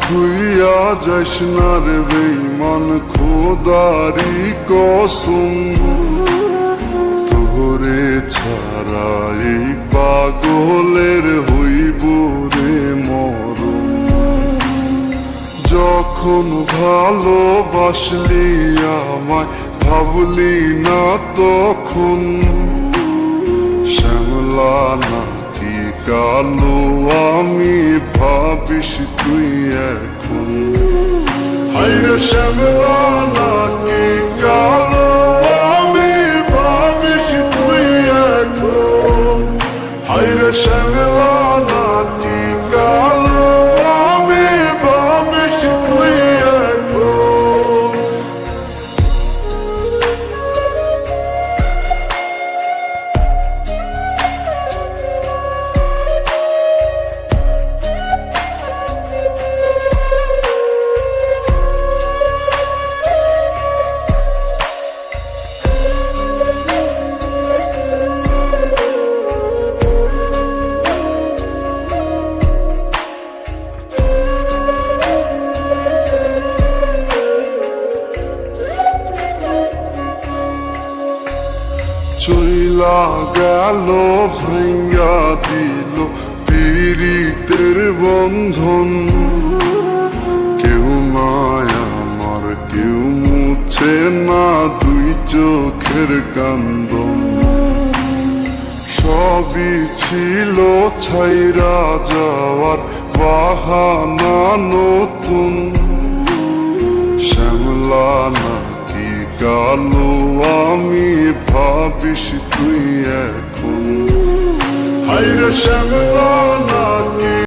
থুইয়া যাস না রে বেঈমান খোদারি কসম, তোরে ছাড়া এই পাগলের হইব রে মরণ। যখন ভালোবাসলি আমায় ভাবলি না তখন, শ্যামলা নাকি কালো আমি ভাবিস তুই এখন। হায়রে শ্যামলা নাকি কালো আমি ভাবিস তুই এখন। হায়রে শ্যামলা নাকি কালো আমি ভাবিস তুই এখন। চইলা গেল ভাঙ্গা দিল পীড়িতের বন্ধন, কেউ নাই আমার কেউ মুছে না দুই চোখের কান্দন। সবই ছিল ছাইরা যাওয়ার বাহানা নতুন, শ্যামলা নাকি কালো আমি ভাবিস তুই এখন। হায়রে শ্যামলা নাকি